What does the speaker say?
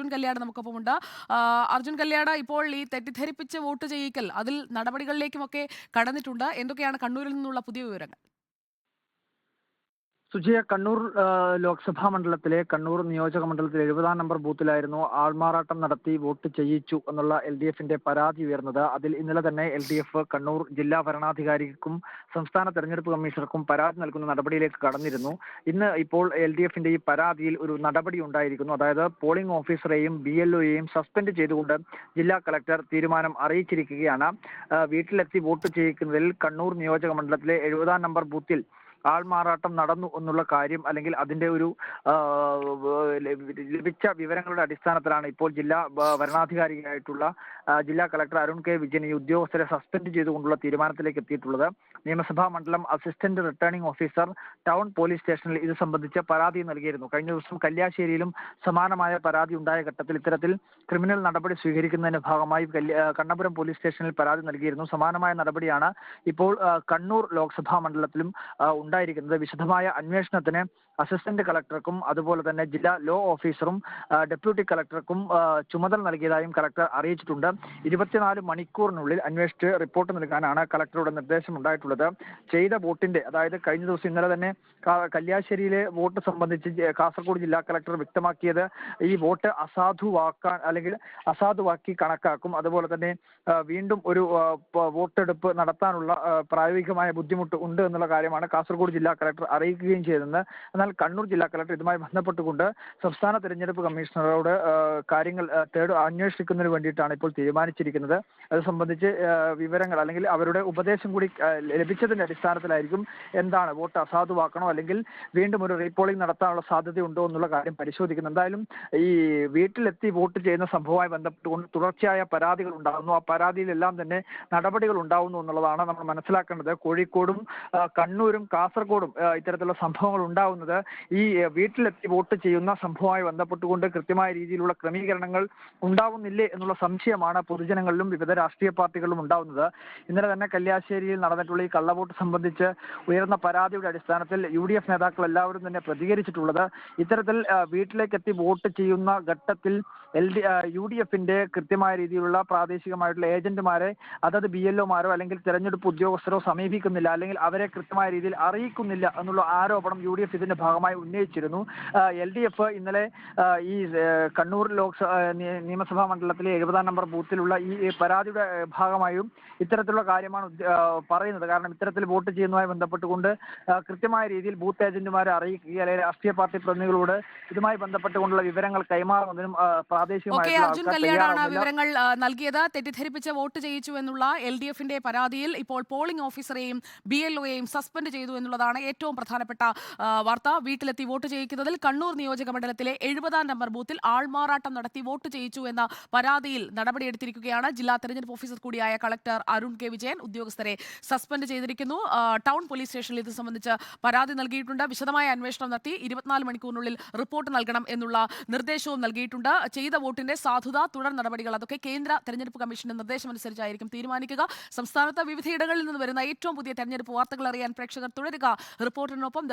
അർജുൻ കല്യാട് നമുക്കൊപ്പമുണ്ട്. അർജുൻ കല്യാട്, ഇപ്പോൾ ഈ തെറ്റിദ്ധരിപ്പിച്ച് വോട്ട് ചെയ്യിക്കൽ അതിൽ നടപടികളിലേക്കുമൊക്കെ കടന്നിട്ടുണ്ട്. എന്തൊക്കെയാണ് കണ്ണൂരിൽ നിന്നുള്ള പുതിയ വിവരങ്ങൾ? സുജയ, കണ്ണൂർ ലോക്സഭാ മണ്ഡലത്തിലെ കണ്ണൂർ നിയോജക മണ്ഡലത്തിലെ 70-ാം നമ്പർ ബൂത്തിലായിരുന്നു ആൾമാറാട്ടം നടത്തി വോട്ട് ചെയ്യിച്ചു എന്നുള്ള LDF-ന്റെ പരാതി ഉയർന്നത്. അതിൽ ഇന്നലെ തന്നെ LDF കണ്ണൂർ ജില്ലാ ഭരണാധികാരിക്കും സംസ്ഥാന തെരഞ്ഞെടുപ്പ് കമ്മീഷണർക്കും പരാതി നൽകുന്ന നടപടിയിലേക്ക് കടന്നിരുന്നു. ഇന്ന് ഇപ്പോൾ LDF-ന്റെ ഈ പരാതിയിൽ ഒരു നടപടി ഉണ്ടായിരിക്കുന്നു. അതായത് പോളിംഗ് ഓഫീസറെയും BLO-യെയും സസ്പെൻഡ് ചെയ്തുകൊണ്ട് ജില്ലാ കളക്ടർ തീരുമാനം അറിയിച്ചിരിക്കുകയാണ്. വീട്ടിലെത്തി വോട്ട് ചെയ്യിക്കുന്നതിൽ കണ്ണൂർ നിയോജക മണ്ഡലത്തിലെ 70-ാം നമ്പർ ബൂത്തിൽ ആൾമാറാട്ടം നടന്നു എന്നുള്ള കാര്യം, അല്ലെങ്കിൽ അതിന്റെ ഒരു ലഭിച്ച വിവരങ്ങളുടെ അടിസ്ഥാനത്തിലാണ് ഇപ്പോൾ ജില്ലാ വരണാധികാരിയായിട്ടുള്ള ജില്ലാ കളക്ടർ അരുൺ കെ വിജയൻ ഈ ഉദ്യോഗസ്ഥരെ സസ്പെൻഡ് ചെയ്തുകൊണ്ടുള്ള തീരുമാനത്തിലേക്ക് എത്തിയിട്ടുള്ളത്. നിയമസഭാ മണ്ഡലം assistant returning officer town police സ്റ്റേഷനിൽ ഇത് സംബന്ധിച്ച് പരാതി നൽകിയിരുന്നു. കഴിഞ്ഞ ദിവസം കല്യാശ്ശേരിയിലും സമാനമായ പരാതി ഉണ്ടായ ഘട്ടത്തിൽ ഇത്തരത്തിൽ ക്രിമിനൽ നടപടി സ്വീകരിക്കുന്നതിന്റെ ഭാഗമായി കണ്ണപുരം പോലീസ് സ്റ്റേഷനിൽ പരാതി നൽകിയിരുന്നു. സമാനമായ നടപടിയാണ് ഇപ്പോൾ കണ്ണൂർ ലോക്സഭാ മണ്ഡലത്തിലും ഉണ്ടായിരിക്കുന്നത്. വിശദമായ അന്വേഷണത്തിന് അസിസ്റ്റന്റ് കളക്ടർക്കും അതുപോലെ തന്നെ ജില്ലാ ലോ ഓഫീസറും ഡെപ്യൂട്ടി കളക്ടർക്കും ചുമതല നൽകിയതായും കളക്ടർ അറിയിച്ചിട്ടുണ്ട്. 24 മണിക്കൂറിനുള്ളിൽ അന്വേഷിച്ച് റിപ്പോർട്ട് നൽകാനാണ് കളക്ടറുടെ നിർദ്ദേശം ഉണ്ടായിട്ടുള്ളത്. ചെയ്ത വോട്ടിന്റെ, അതായത് കഴിഞ്ഞ ദിവസം ഇന്നലെ തന്നെ കല്യാശ്ശേരിയിലെ വോട്ട് സംബന്ധിച്ച് കാസർഗോഡ് ജില്ലാ കളക്ടർ വ്യക്തമാക്കിയത് ഈ വോട്ട് അസാധുവാക്കാൻ അല്ലെങ്കിൽ അസാധുവാക്കി കണക്കാക്കും. അതുപോലെ തന്നെ വീണ്ടും ഒരു വോട്ടെടുപ്പ് നടത്താനുള്ള പ്രായോഗികമായ ബുദ്ധിമുട്ട് ഉണ്ട് എന്നുള്ള കാര്യമാണ് കാസർഗോഡ് ജില്ലാ കളക്ടർ അറിയിക്കുകയും ചെയ്തത്. എന്നാൽ കണ്ണൂർ ജില്ലാ കളക്ടർ ഇതുമായി ബന്ധപ്പെട്ടുകൊണ്ട് സംസ്ഥാന തെരഞ്ഞെടുപ്പ് കമ്മീഷണറോട് കാര്യങ്ങൾ അന്വേഷിക്കുന്നതിന് വേണ്ടിയിട്ടാണ് ഇപ്പോൾ തീരുമാനിച്ചിരിക്കുന്നത്. അത് സംബന്ധിച്ച് വിവരങ്ങൾ അല്ലെങ്കിൽ അവരുടെ ഉപദേശം കൂടി ലഭിച്ചതിന്റെ അടിസ്ഥാനത്തിലായിരിക്കും എന്താണ് വോട്ട് അസാധുവാക്കണോ അല്ലെങ്കിൽ വീണ്ടും ഒരു റീപോളിംഗ് നടത്താനുള്ള സാധ്യതയുണ്ടോ എന്നുള്ള കാര്യം പരിശോധിക്കുന്നത്. എന്തായാലും ഈ വീട്ടിലെത്തി വോട്ട് ചെയ്യുന്ന സംഭവവുമായി ബന്ധപ്പെട്ടുകൊണ്ട് തുടർച്ചയായ പരാതികൾ ഉണ്ടാകുന്നു. ആ പരാതിയിലെല്ലാം തന്നെ നടപടികൾ ഉണ്ടാവുന്നു എന്നുള്ളതാണ് നമ്മൾ മനസ്സിലാക്കേണ്ടത്. കോഴിക്കോടും കണ്ണൂരും കാസർഗോഡും ഇത്തരത്തിലുള്ള സംഭവങ്ങൾ ഉണ്ടാവുന്നത് ഈ വീട്ടിലെത്തി വോട്ട് ചെയ്യുന്ന സംഭവവുമായി ബന്ധപ്പെട്ടുകൊണ്ട് കൃത്യമായ രീതിയിലുള്ള ക്രമീകരണങ്ങൾ ഉണ്ടാവുന്നില്ലേ എന്നുള്ള സംശയമാണ് പൊതുജനങ്ങളിലും വിവിധ രാഷ്ട്രീയ പാർട്ടികളിലും ഉണ്ടാവുന്നത്. ഇന്നലെ തന്നെ കല്യാശ്ശേരിയിൽ നടന്നിട്ടുള്ള ഈ കള്ളവോട്ട് സംബന്ധിച്ച് ഉയർന്ന പരാതിയുടെ അടിസ്ഥാനത്തിൽ UDF നേതാക്കൾ എല്ലാവരും തന്നെ പ്രതികരിച്ചിട്ടുള്ളത് ഇത്തരത്തിൽ വീട്ടിലേക്ക് എത്തി വോട്ട് ചെയ്യുന്ന ഘട്ടത്തിൽ UDF-ന്റെ കൃത്യമായ രീതിയിലുള്ള പ്രാദേശികമായിട്ടുള്ള ഏജന്റുമാരെ അതത് BLO-മാരോ അല്ലെങ്കിൽ തെരഞ്ഞെടുപ്പ് ഉദ്യോഗസ്ഥരോ സമീപിക്കുന്നില്ല, അല്ലെങ്കിൽ അവരെ കൃത്യമായ രീതിയിൽ അറിയിക്കുന്നില്ല എന്നുള്ള ആരോപണം UDF ഇതിന്റെ ഭാഗമായി ഉന്നയിച്ചിരുന്നു. LDF ഇന്നലെ ഈ കണ്ണൂർ നിയമസഭാ മണ്ഡലത്തിലെ 70-ാം നമ്പർ ബൂത്തിലുള്ള ഈ പരാതിയുടെ ഭാഗമായും ഇത്തരത്തിലുള്ള കാര്യമാണ് പറയുന്നത്. കാരണം ഇത്തരത്തിൽ വോട്ട് ചെയ്യുന്നതുമായി ബന്ധപ്പെട്ടുകൊണ്ട് കൃത്യമായ രീതിയിൽ ബൂത്ത് ഏജന്റുമാരെ അറിയിക്കുക അല്ലെങ്കിൽ രാഷ്ട്രീയ പാർട്ടി പ്രതിനിധികളോട് ഇതുമായി ബന്ധപ്പെട്ടുകൊണ്ടുള്ള വിവരങ്ങൾ കൈമാറുന്നതിനും അർജുൻ കല്യാടാണ് വിവരങ്ങൾ നൽകിയത്. തെറ്റിദ്ധരിപ്പിച്ച് വോട്ട് ചെയ്യിച്ചു എന്നുള്ള LDF-ന്റെ പരാതിയിൽ ഇപ്പോൾ പോളിംഗ് ഓഫീസറെയും BLO-യെയും സസ്പെൻഡ് ചെയ്തു എന്നുള്ളതാണ് ഏറ്റവും പ്രധാനപ്പെട്ട വാർത്ത. വീട്ടിലെത്തി വോട്ട് ചെയ്യിക്കുന്നതിൽ കണ്ണൂർ നിയോജക മണ്ഡലത്തിലെ 70-ാം നമ്പർ ബൂത്തിൽ ആൾമാറാട്ടം നടത്തി വോട്ട് ചെയ്യിച്ചു എന്ന പരാതിയിൽ നടപടിയെടുത്തിരിക്കുകയാണ്. ജില്ലാ തെരഞ്ഞെടുപ്പ് ഓഫീസർ കൂടിയായ കളക്ടർ അരുൺ കെ വിജയൻ ഉദ്യോഗസ്ഥരെ സസ്പെൻഡ് ചെയ്തിരിക്കുന്നു. ടൗൺ പോലീസ് സ്റ്റേഷനിൽ ഇത് സംബന്ധിച്ച് പരാതി നൽകിയിട്ടുണ്ട്. വിശദമായ അന്വേഷണം നടത്തി 24 മണിക്കൂറിനുള്ളിൽ റിപ്പോർട്ട് നൽകണം എന്നുള്ള നിർദ്ദേശവും നൽകിയിട്ടുണ്ട്. ചെയ്ത വോട്ടിന്റെ സാധുത, തുടർ നടപടികൾ അതൊക്കെ കേന്ദ്ര തെരഞ്ഞെടുപ്പ് കമ്മീഷന്റെ നിർദ്ദേശമനുസരിച്ചായിരിക്കും തീരുമാനിക്കുക. സംസ്ഥാനത്ത് വിവിധയിടങ്ങളിൽ നിന്ന് വരുന്ന ഏറ്റവും പുതിയ തെരഞ്ഞെടുപ്പ് വാർത്തകൾ അറിയാൻ പ്രേക്ഷകർ തുടരുക റിപ്പോർട്ടറിനൊപ്പം.